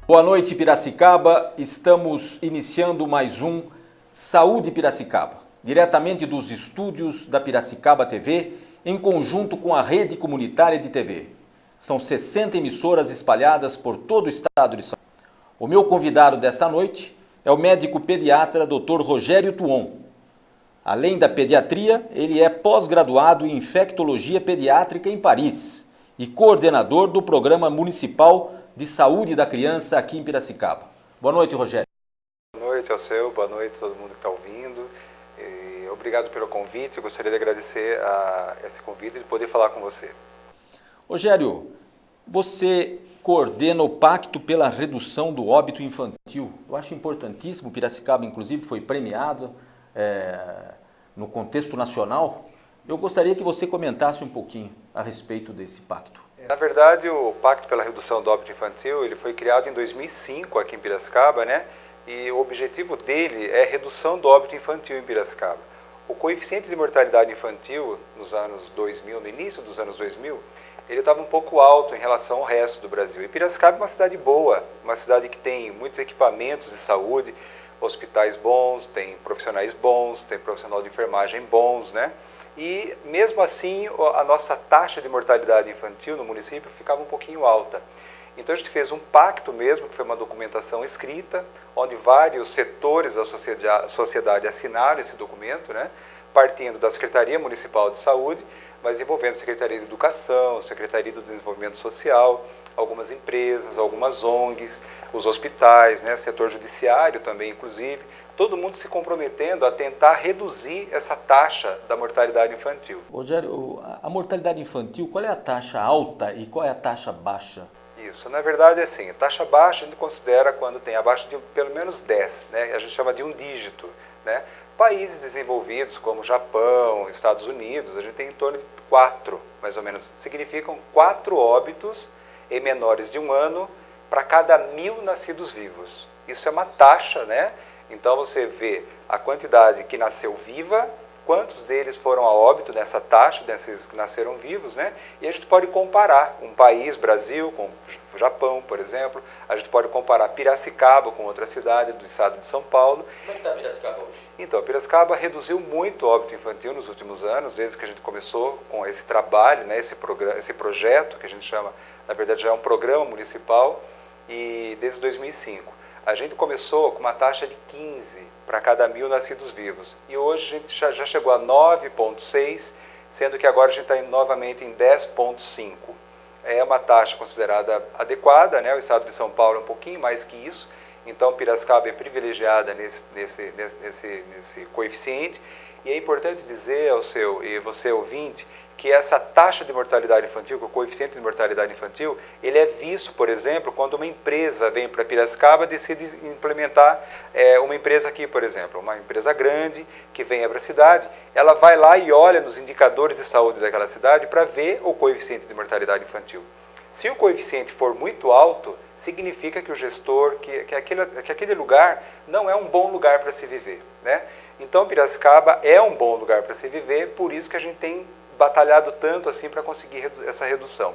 Boa noite, Piracicaba. Estamos iniciando mais um Saúde Piracicaba, diretamente dos estúdios da Piracicaba TV, em conjunto com a Rede Comunitária de TV. São 60 emissoras espalhadas por todo o estado de São Paulo. O meu convidado desta noite é o médico pediatra Dr. Rogério Tuon. Além da pediatria, ele é pós-graduado em infectologia pediátrica em Paris e coordenador do Programa Municipal de Saúde da Criança aqui em Piracicaba. Boa noite, Rogério. Boa noite ao seu, boa noite a todo mundo que está ouvindo. Obrigado pelo convite, eu gostaria de agradecer esse convite e de poder falar com você. Rogério, você coordena o Pacto pela Redução do Óbito Infantil. Eu acho importantíssimo, Piracicaba inclusive foi premiado no contexto nacional. Eu gostaria que você comentasse um pouquinho a respeito desse pacto. Na verdade, o Pacto pela Redução do Óbito Infantil, ele foi criado em 2005 aqui em Piracicaba, né? E o objetivo dele é a redução do óbito infantil em Piracicaba. O coeficiente de mortalidade infantil nos anos 2000, no início dos anos 2000, ele estava um pouco alto em relação ao resto do Brasil. E Piracicaba é uma cidade boa, uma cidade que tem muitos equipamentos de saúde, hospitais bons, tem profissionais bons, tem profissional de enfermagem bons, né? E mesmo assim a nossa taxa de mortalidade infantil no município ficava um pouquinho alta. Então a gente fez um pacto mesmo, que foi uma documentação escrita, onde vários setores da sociedade assinaram esse documento, né? Partindo da Secretaria Municipal de Saúde, mas envolvendo a Secretaria de Educação, Secretaria do Desenvolvimento Social, algumas empresas, algumas ONGs, os hospitais, né? Setor judiciário também, inclusive, todo mundo se comprometendo a tentar reduzir essa taxa da mortalidade infantil. Rogério, a mortalidade infantil, qual é a taxa alta e qual é a taxa baixa? Isso, na verdade é assim, taxa baixa a gente considera quando tem abaixo de pelo menos 10, né? A gente chama de um dígito, né? Países desenvolvidos como Japão, Estados Unidos, a gente tem em torno de 4, mais ou menos, significam 4 óbitos em menores de 1 ano para cada 1.000 nascidos vivos. Isso é uma taxa, né? Então você vê a quantidade que nasceu viva, quantos deles foram a óbito nessa taxa, desses que nasceram vivos, né? E a gente pode comparar um país, Brasil, com o Japão, por exemplo. A gente pode comparar Piracicaba com outra cidade do estado de São Paulo. Como é que está Piracicaba hoje? Então, Piracicaba reduziu muito o óbito infantil nos últimos anos, desde que a gente começou com esse trabalho, né? Esse projeto, que a gente chama, na verdade já é um programa municipal, e desde 2005. A gente começou com uma taxa de 15 para cada 1.000 nascidos vivos. E hoje a gente já chegou a 9,6, sendo que agora a gente está novamente em 10,5. É uma taxa considerada adequada, né? O estado de São Paulo é um pouquinho mais que isso. Então Piracicaba é privilegiada nesse coeficiente. E é importante dizer ao seu e você ouvinte que essa taxa de mortalidade infantil, que o coeficiente de mortalidade infantil, ele é visto, por exemplo, quando uma empresa vem para Piracicaba e decide implementar uma empresa aqui, por exemplo, uma empresa grande que venha para a cidade, ela vai lá e olha nos indicadores de saúde daquela cidade para ver o coeficiente de mortalidade infantil. Se o coeficiente for muito alto, significa que o gestor, que aquele lugar não é um bom lugar para se viver, né? Então Piracicaba é um bom lugar para se viver, por isso que a gente tem batalhado tanto assim para conseguir essa redução.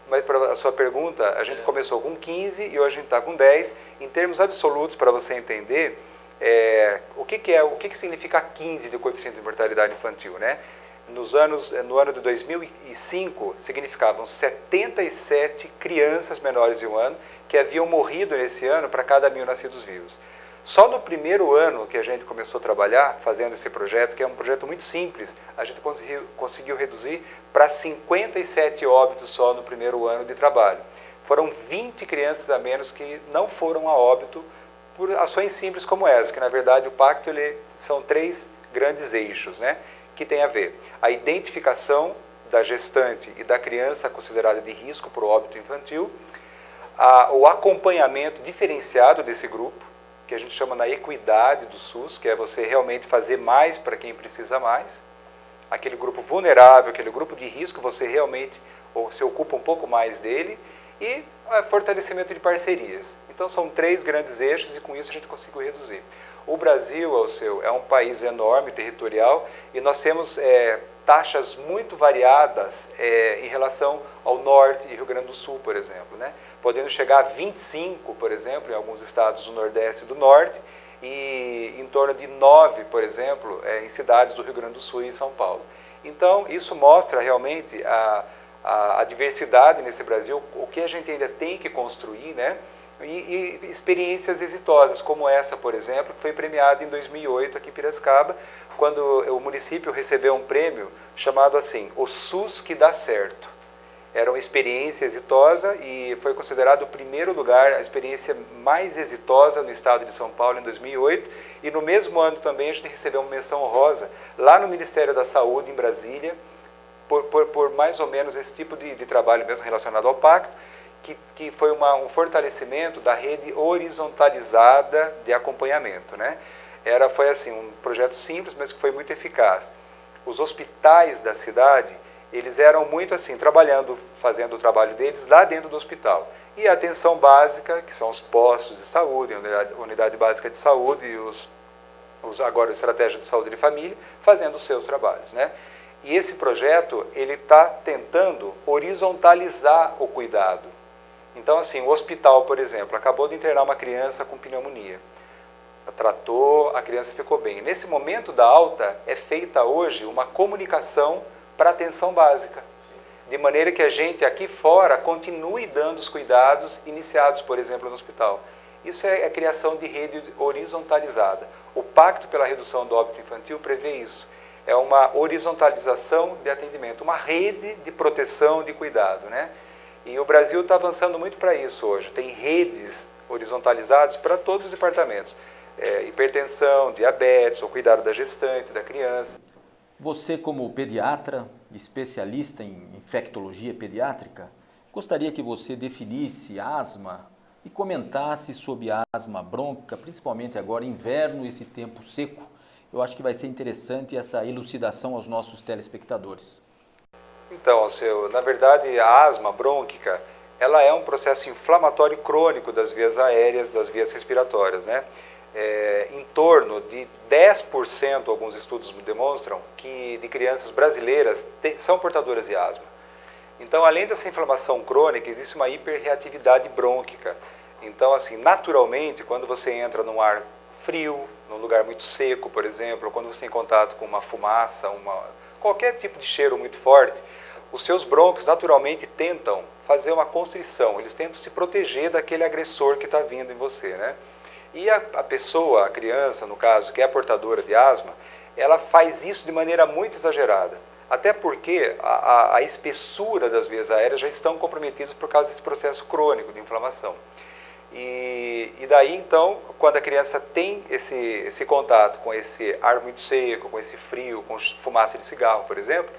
Mas para a sua pergunta, a gente começou com 15 e hoje a gente está com 10. Em termos absolutos, para você entender, o que significa 15 de coeficiente de mortalidade infantil, né? No ano de 2005, significavam 77 crianças menores de 1 ano que haviam morrido nesse ano para cada 1.000 nascidos vivos. Só no primeiro ano que a gente começou a trabalhar, fazendo esse projeto, que é um projeto muito simples, a gente conseguiu reduzir para 57 óbitos só no primeiro ano de trabalho. Foram 20 crianças a menos que não foram a óbito por ações simples como essa, que na verdade o pacto são 3 grandes eixos, né, que tem a ver. A identificação da gestante e da criança considerada de risco para o óbito infantil, o acompanhamento diferenciado desse grupo, que a gente chama na equidade do SUS, que é você realmente fazer mais para quem precisa mais. Aquele grupo vulnerável, aquele grupo de risco, você realmente se ocupa um pouco mais dele. E fortalecimento de parcerias. Então são 3 grandes eixos e com isso a gente conseguiu reduzir. O Brasil, é um país enorme, territorial, e nós temos taxas muito variadas em relação ao norte e Rio Grande do Sul, por exemplo, né? podendo chegar a 25, por exemplo, em alguns estados do Nordeste e do Norte, e em torno de 9, por exemplo, em cidades do Rio Grande do Sul e São Paulo. Então, isso mostra realmente a diversidade nesse Brasil, o que a gente ainda tem que construir, né? E experiências exitosas, como essa, por exemplo, que foi premiada em 2008 aqui em Piracicaba, quando o município recebeu um prêmio chamado assim, o SUS que dá certo. Era uma experiência exitosa e foi considerado o primeiro lugar, a experiência mais exitosa no estado de São Paulo em 2008. E no mesmo ano também a gente recebeu uma menção honrosa lá no Ministério da Saúde, em Brasília, por mais ou menos esse tipo de trabalho mesmo relacionado ao pacto, que foi um fortalecimento da rede horizontalizada de acompanhamento, né? Foi assim, um projeto simples, mas que foi muito eficaz. Os hospitais da cidade, eles eram muito assim, fazendo o trabalho deles lá dentro do hospital. E a atenção básica, que são os postos de saúde, a unidade básica de saúde e agora a estratégia de saúde de família, fazendo os seus trabalhos, né? E esse projeto, ele está tentando horizontalizar o cuidado. Então, assim, o hospital, por exemplo, acabou de internar uma criança com pneumonia. Tratou, a criança ficou bem. Nesse momento da alta, é feita hoje uma comunicação para atenção básica, de maneira que a gente aqui fora continue dando os cuidados iniciados, por exemplo, no hospital. Isso é a criação de rede horizontalizada. O Pacto pela Redução do Óbito Infantil prevê isso. É uma horizontalização de atendimento, uma rede de proteção, de cuidado, né? E o Brasil está avançando muito para isso hoje. Tem redes horizontalizadas para todos os departamentos. Hipertensão, diabetes, o cuidado da gestante, da criança. Você, como pediatra, especialista em infectologia pediátrica, gostaria que você definisse asma e comentasse sobre a asma brônquica, principalmente agora, inverno, esse tempo seco. Eu acho que vai ser interessante essa elucidação aos nossos telespectadores. Então, Alceu, na verdade, a asma brônquica, ela é um processo inflamatório crônico das vias aéreas, das vias respiratórias, né? Em torno de 10%, alguns estudos demonstram, que de crianças brasileiras são portadoras de asma. Então, além dessa inflamação crônica, existe uma hiperreatividade brônquica. Então, assim, naturalmente, quando você entra num ar frio, num lugar muito seco, por exemplo, ou quando você tem contato com uma fumaça, qualquer tipo de cheiro muito forte, os seus brônquios naturalmente tentam fazer uma constrição, eles tentam se proteger daquele agressor que está vindo em você, né? E a pessoa, a criança, no caso, que é portadora de asma, ela faz isso de maneira muito exagerada. Até porque a espessura das vias aéreas já estão comprometidas por causa desse processo crônico de inflamação. E daí, então, quando a criança tem esse contato com esse ar muito seco, com esse frio, com fumaça de cigarro, por exemplo,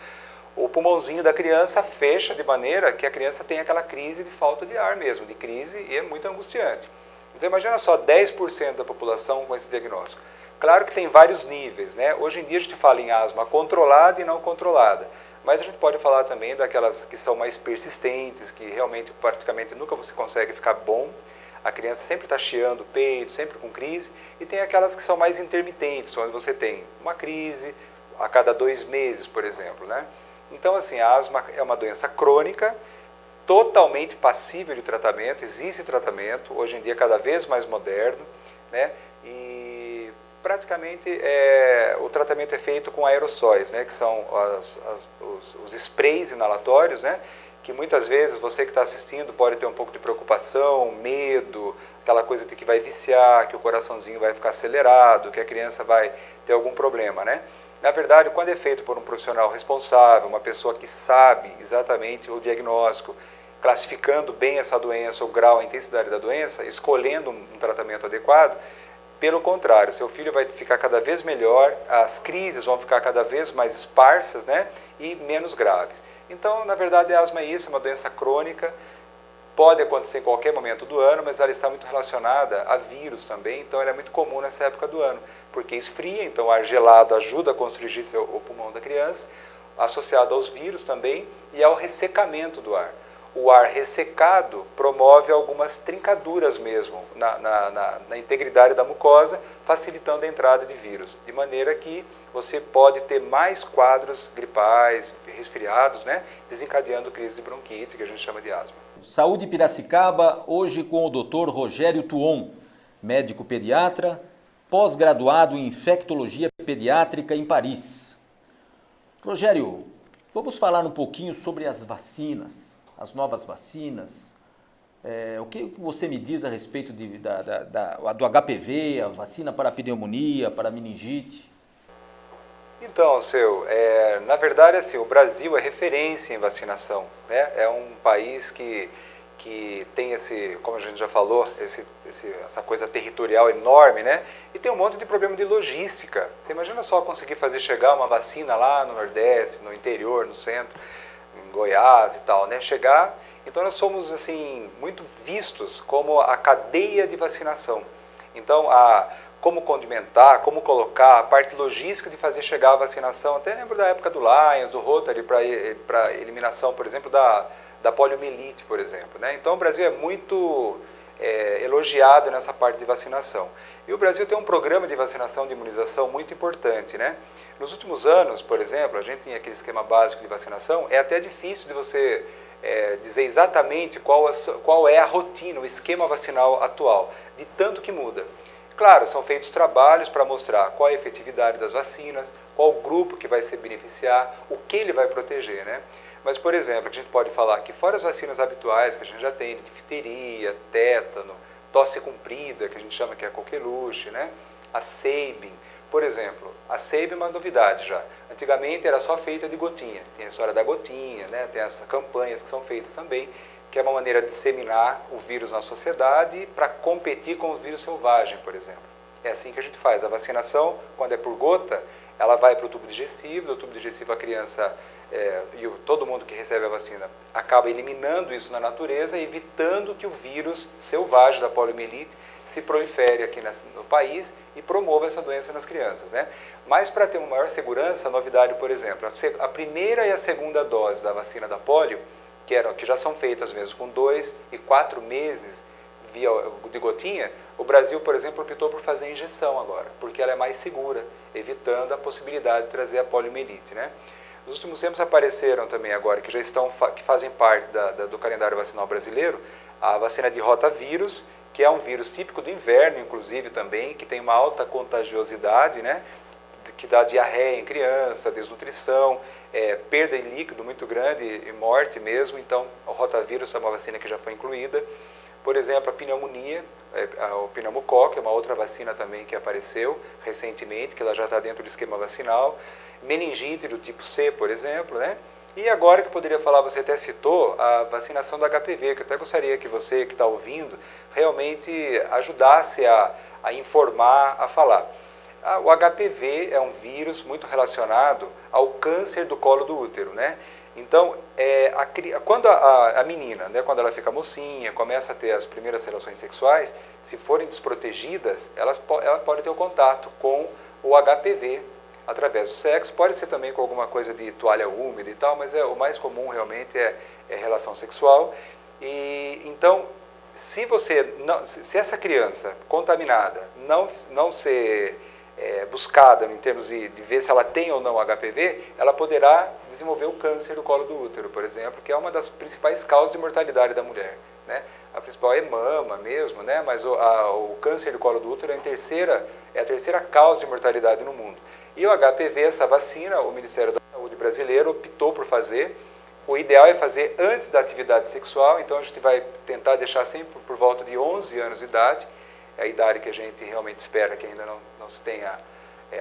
o pulmãozinho da criança fecha de maneira que a criança tem aquela crise de falta de ar mesmo, de crise, e é muito angustiante. Então imagina só, 10% da população com esse diagnóstico. Claro que tem vários níveis, né? Hoje em dia a gente fala em asma controlada e não controlada, mas a gente pode falar também daquelas que são mais persistentes, que realmente praticamente nunca você consegue ficar bom, a criança sempre está chiando o peito, sempre com crise, e tem aquelas que são mais intermitentes, onde você tem uma crise a cada 2 meses, por exemplo, né? Então, assim, a asma é uma doença crônica, totalmente passível de tratamento, existe tratamento, hoje em dia cada vez mais moderno, né? E praticamente o tratamento é feito com aerossóis, né? Que são os sprays inalatórios, né? Que muitas vezes você que está assistindo pode ter um pouco de preocupação, medo, aquela coisa de que vai viciar, que o coraçãozinho vai ficar acelerado, que a criança vai ter algum problema, né? Na verdade, quando é feito por um profissional responsável, uma pessoa que sabe exatamente o diagnóstico, classificando bem essa doença, o grau, a intensidade da doença, escolhendo um tratamento adequado, pelo contrário, seu filho vai ficar cada vez melhor, as crises vão ficar cada vez mais esparsas, né, e menos graves. Então, na verdade, a asma é isso, é uma doença crônica, pode acontecer em qualquer momento do ano, mas ela está muito relacionada a vírus também, então ela é muito comum nessa época do ano, porque esfria, então o ar gelado ajuda a constrangir o pulmão da criança, associado aos vírus também e ao ressecamento do ar. O ar ressecado promove algumas trincaduras mesmo na integridade da mucosa, facilitando a entrada de vírus, de maneira que você pode ter mais quadros gripais, resfriados, né, desencadeando crise de bronquite, que a gente chama de asma. Saúde Piracicaba, hoje com o Dr. Rogério Tuon, médico pediatra, pós-graduado em infectologia pediátrica em Paris. Rogério, vamos falar um pouquinho sobre as vacinas, as novas vacinas. O que você me diz a respeito do HPV, a vacina para a pneumonia, para a meningite? Então, na verdade, assim, o Brasil é referência em vacinação, né? É um país que tem como a gente já falou, essa coisa territorial enorme, né? E tem um monte de problema de logística. Você imagina só conseguir fazer chegar uma vacina lá no Nordeste, no interior, no centro, em Goiás e tal, né? Então nós somos, assim, muito vistos como a cadeia de vacinação. Então, como condimentar, como colocar, a parte logística de fazer chegar a vacinação. Até lembro da época do Lions, do Rotary, para eliminação, por exemplo, da poliomielite, por exemplo, né? Então o Brasil é muito elogiado nessa parte de vacinação. E o Brasil tem um programa de vacinação, de imunização muito importante, né? Nos últimos anos, por exemplo, a gente tem aquele esquema básico de vacinação, é até difícil de você dizer exatamente qual é a rotina, o esquema vacinal atual, de tanto que muda. Claro, são feitos trabalhos para mostrar qual é a efetividade das vacinas, qual o grupo que vai se beneficiar, o que ele vai proteger, né? Mas, por exemplo, a gente pode falar que fora as vacinas habituais que a gente já tem, de difteria, tétano, tosse comprida, que a gente chama que é a coqueluche, né? A Sabin, por exemplo. A Sabin é uma novidade já. Antigamente era só feita de gotinha. Tem a história da gotinha, né? Tem essas campanhas que são feitas também, que é uma maneira de disseminar o vírus na sociedade para competir com o vírus selvagem, por exemplo. É assim que a gente faz. A vacinação, quando é por gota, ela vai para o tubo digestivo, do tubo digestivo a criança e todo mundo que recebe a vacina acaba eliminando isso na natureza, evitando que o vírus selvagem da poliomielite se prolifere aqui no país e promova essa doença nas crianças, né? Mas para ter uma maior segurança, a novidade, por exemplo, a primeira e a segunda dose da vacina da polio, que já são feitas mesmo com 2 e 4 meses de gotinha, o Brasil, por exemplo, optou por fazer injeção agora, porque ela é mais segura, evitando a possibilidade de trazer a poliomielite, né? Nos últimos tempos apareceram também agora, que fazem parte do calendário vacinal brasileiro, a vacina de rotavírus, que é um vírus típico do inverno, inclusive também, que tem uma alta contagiosidade, né? Que dá diarreia em criança, desnutrição, perda de líquido muito grande e morte mesmo. Então, o rotavírus é uma vacina que já foi incluída. Por exemplo, a pneumonia, o pneumocoque, é uma outra vacina também que apareceu recentemente, que ela já está dentro do esquema vacinal. Meningite do tipo C, por exemplo, né? E agora que eu poderia falar, você até citou a vacinação da HPV, que eu até gostaria que você que está ouvindo realmente ajudasse a informar, a falar. O HPV é um vírus muito relacionado ao câncer do colo do útero, né? Então, quando a menina, né, quando ela fica mocinha, começa a ter as primeiras relações sexuais, se forem desprotegidas, ela pode ter o contato com o HPV através do sexo. Pode ser também com alguma coisa de toalha úmida e tal, mas o mais comum realmente é relação sexual. E então, se essa criança contaminada não ser buscada em termos de ver se ela tem ou não HPV, ela poderá desenvolver o câncer do colo do útero, por exemplo, que é uma das principais causas de mortalidade da mulher, né? A principal é mama mesmo, né? Mas o câncer do colo do útero é a terceira causa de mortalidade no mundo. E o HPV, essa vacina, o Ministério da Saúde brasileiro optou por fazer. O ideal é fazer antes da atividade sexual, então a gente vai tentar deixar sempre por volta de 11 anos de idade, é a idade que a gente realmente espera que ainda não se tenha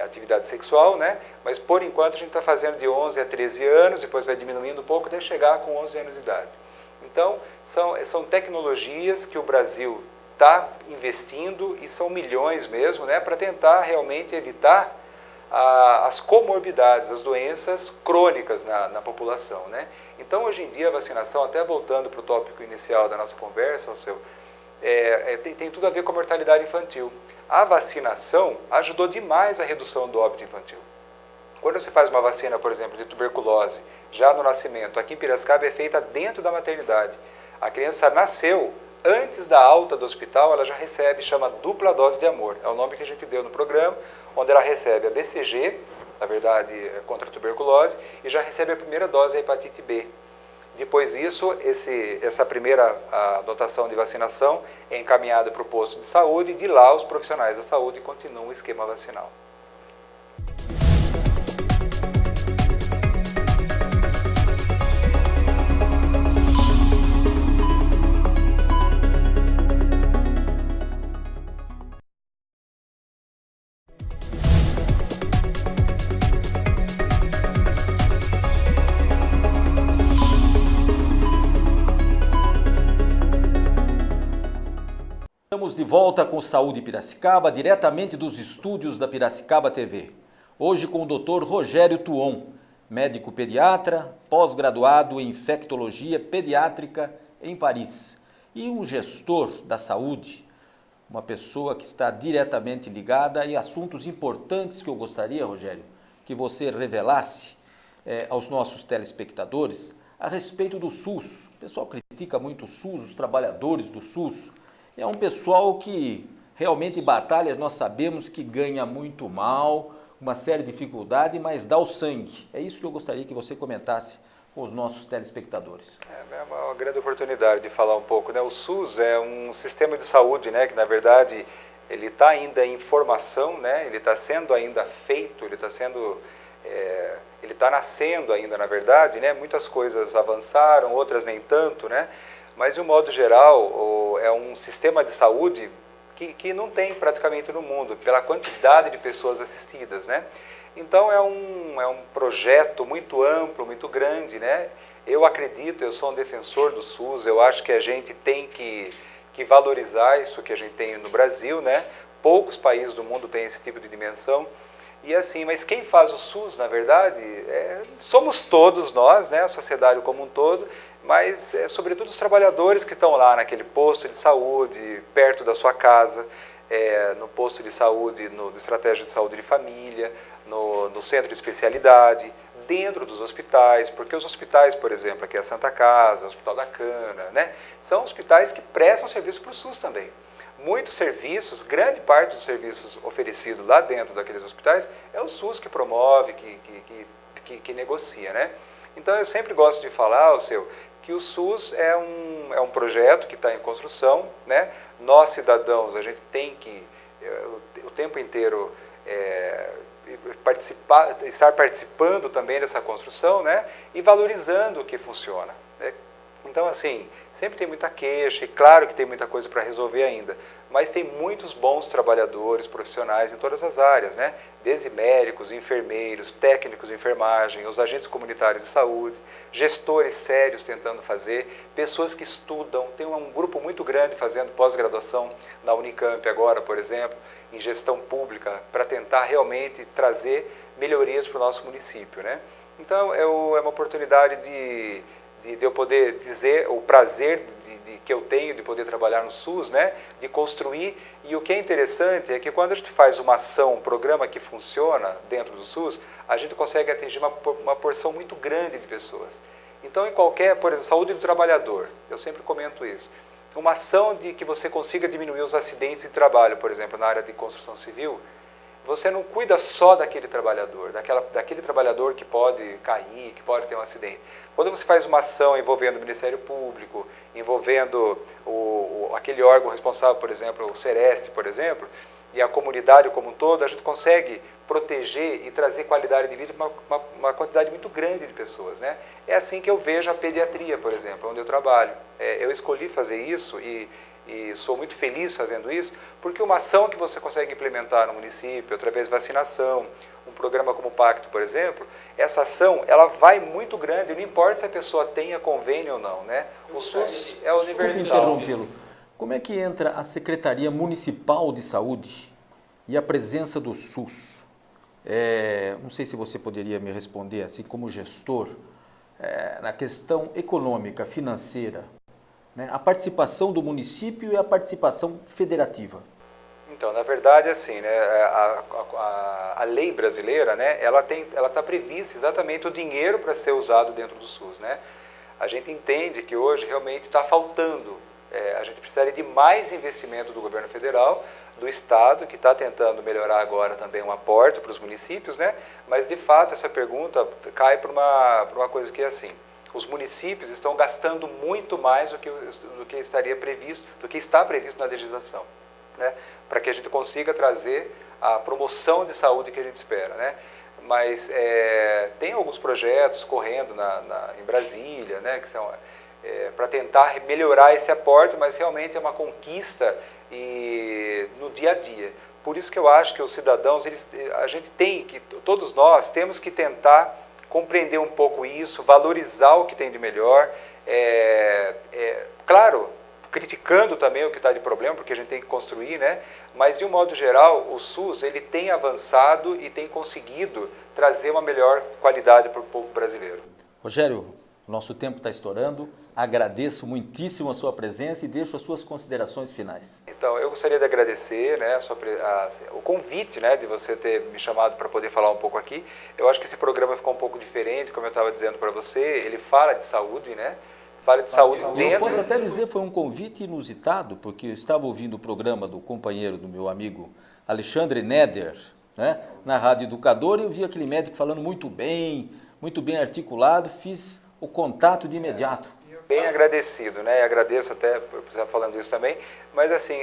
atividade sexual, né? Mas por enquanto a gente está fazendo de 11 a 13 anos, depois vai diminuindo um pouco até chegar com 11 anos de idade. Então, são tecnologias que o Brasil está investindo, e são milhões mesmo, né? Para tentar realmente evitar as comorbidades, as doenças crônicas na população, né? Então, hoje em dia, a vacinação, até voltando para o tópico inicial da nossa conversa, tem tudo a ver com a mortalidade infantil. A vacinação ajudou demais a redução do óbito infantil. Quando você faz uma vacina, por exemplo, de tuberculose, já no nascimento, aqui em Piracicaba é feita dentro da maternidade. A criança nasceu, antes da alta do hospital, ela já recebe, chama dupla dose de amor. É o nome que a gente deu no programa, onde ela recebe a BCG, na verdade, contra a tuberculose, e já recebe a primeira dose da hepatite B. Depois disso, essa primeira dotação de vacinação é encaminhada para o posto de saúde e de lá os profissionais da saúde continuam o esquema vacinal. Estamos de volta com Saúde Piracicaba, diretamente dos estúdios da Piracicaba TV. Hoje com o Dr. Rogério Tuon, médico pediatra, pós-graduado em infectologia pediátrica em Paris. E um gestor da saúde, uma pessoa que está diretamente ligada a assuntos importantes que eu gostaria, Rogério, que você revelasse aos nossos telespectadores a respeito do SUS. O pessoal critica muito o SUS, os trabalhadores do SUS. É um pessoal que realmente batalha, nós sabemos que ganha muito mal, uma série de dificuldades, mas dá o sangue. É isso que eu gostaria que você comentasse com os nossos telespectadores. É uma grande oportunidade de falar um pouco, né? O SUS é um sistema de saúde, né, que na verdade ele está ainda em formação, né? Ele está sendo ainda feito, ele está nascendo ainda, na verdade, né? Muitas coisas avançaram, outras nem tanto, né? Mas, de um modo geral, é um sistema de saúde que não tem praticamente no mundo, pela quantidade de pessoas assistidas, né? Então, é um projeto muito amplo, muito grande, né? Eu acredito, eu sou um defensor do SUS, eu acho que a gente tem que valorizar isso que a gente tem no Brasil, né? Poucos países do mundo têm esse tipo de dimensão. E assim, mas quem faz o SUS, na verdade, somos todos nós, né? A sociedade como um todo, mas sobretudo os trabalhadores que estão lá naquele posto de saúde, perto da sua casa, no posto de saúde, no estratégia de saúde de família, no centro de especialidade, dentro dos hospitais, porque os hospitais, por exemplo, aqui é a Santa Casa, o Hospital da Cana, né, são hospitais que prestam serviço para o SUS também. Muitos serviços, grande parte dos serviços oferecidos lá dentro daqueles hospitais, é o SUS que promove, que negocia, né? Então eu sempre gosto de falar, que o SUS é um projeto que está em construção, né? Nós, cidadãos, a gente tem que o tempo inteiro estar participando também dessa construção, né? E valorizando o que funciona, né? Então, assim, sempre tem muita queixa, e claro que tem muita coisa para resolver ainda, mas tem muitos bons trabalhadores, profissionais em todas as áreas, né? Desde médicos, enfermeiros, técnicos de enfermagem, os agentes comunitários de saúde, gestores sérios tentando fazer, pessoas que estudam, tem um grupo muito grande fazendo pós-graduação na Unicamp agora, por exemplo, em gestão pública, para tentar realmente trazer melhorias para o nosso município, né? Então, é uma oportunidade de eu poder dizer o prazer que eu tenho de poder trabalhar no SUS, né? De construir, e o que é interessante é que quando a gente faz uma ação, um programa que funciona dentro do SUS, a gente consegue atingir uma porção muito grande de pessoas. Então, em qualquer, por exemplo, saúde do trabalhador, eu sempre comento isso, uma ação de que você consiga diminuir os acidentes de trabalho, por exemplo, na área de construção civil, você não cuida só daquele trabalhador, daquele trabalhador que pode cair, que pode ter um acidente. Quando você faz uma ação envolvendo o Ministério Público, envolvendo aquele órgão responsável, por exemplo, o Sereste, por exemplo, e a comunidade como um todo, a gente consegue proteger e trazer qualidade de vida para uma quantidade muito grande de pessoas, né? É assim que eu vejo a pediatria, por exemplo, onde eu trabalho. Eu escolhi fazer isso e sou muito feliz fazendo isso, porque uma ação que você consegue implementar no município, através de vacinação, um programa como o Pacto, por exemplo, essa ação, ela vai muito grande, não importa se a pessoa tenha convênio ou não, né? O SUS é universal. Interrompê-lo. Como é que entra a Secretaria Municipal de Saúde e a presença do SUS? Não sei se você poderia me responder, assim como gestor, na questão econômica, financeira, né? A participação do município e a participação federativa. Então, na verdade, assim, né, a lei brasileira, né, ela está prevista exatamente o dinheiro para ser usado dentro do SUS, né? A gente entende que hoje realmente está faltando, a gente precisaria de mais investimento do governo federal, do Estado, que está tentando melhorar agora também um aporte para os municípios, né? Mas, de fato, essa pergunta cai para uma coisa que é assim, os municípios estão gastando muito mais do que estaria previsto, do que está previsto na legislação, né? Para que a gente consiga trazer a promoção de saúde que a gente espera, né? Mas tem alguns projetos correndo em Brasília, né, que são para tentar melhorar esse aporte, mas realmente é uma conquista no dia a dia. Por isso que eu acho que os cidadãos, todos nós temos que tentar compreender um pouco isso, valorizar o que tem de melhor, claro, criticando também o que está de problema, porque a gente tem que construir, né? Mas de um modo geral, o SUS ele tem avançado e tem conseguido trazer uma melhor qualidade para o povo brasileiro. Rogério, nosso tempo está estourando, agradeço muitíssimo a sua presença e deixo as suas considerações finais. Então, eu gostaria de agradecer, né, o convite, né, de você ter me chamado para poder falar um pouco aqui. Eu acho que esse programa ficou um pouco diferente, como eu estava dizendo para você, ele fala de saúde, né? Fala de saúde dentro. Eu posso até dizer que foi um convite inusitado, porque eu estava ouvindo o programa do companheiro, do meu amigo Alexandre Neder, né, na Rádio Educador, e eu vi aquele médico falando muito bem articulado, fiz o contato de imediato. Bem agradecido, né? Agradeço até por estar falando isso também, mas assim,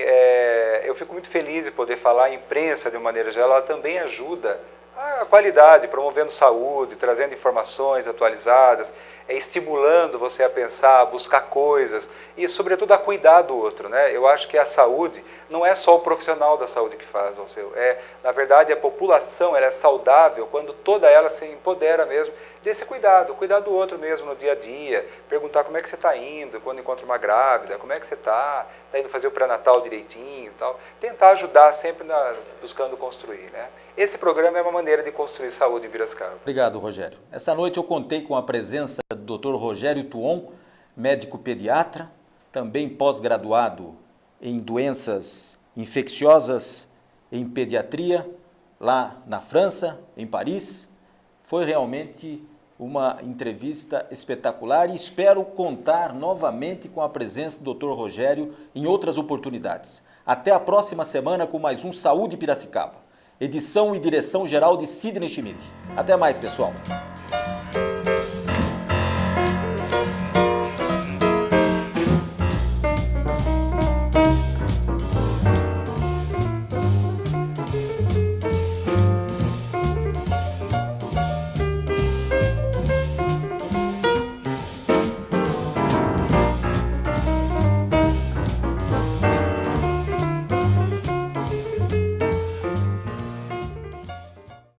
eu fico muito feliz de poder falar. A imprensa, de uma maneira geral, ela também ajuda a qualidade, promovendo saúde, trazendo informações atualizadas, estimulando você a pensar, a buscar coisas e, sobretudo, a cuidar do outro, né? Eu acho que a saúde não é só o profissional da saúde que faz, na verdade, a população ela é saudável quando toda ela se empodera mesmo desse cuidado, cuidar do outro mesmo no dia a dia, perguntar como é que você está indo, quando encontra uma grávida, como é que você está indo fazer o pré-natal direitinho e tal, tentar ajudar sempre buscando construir, né? Esse programa é uma maneira de construir saúde em Piracicaba. Obrigado, Rogério. Esta noite eu contei com a presença do Dr. Rogério Tuon, médico pediatra, também pós-graduado em doenças infecciosas em pediatria, lá na França, em Paris. Foi realmente uma entrevista espetacular e espero contar novamente com a presença do Dr. Rogério em outras oportunidades. Até a próxima semana com mais um Saúde Piracicaba. Edição e direção geral de Sidney Schmidt. Até mais, pessoal.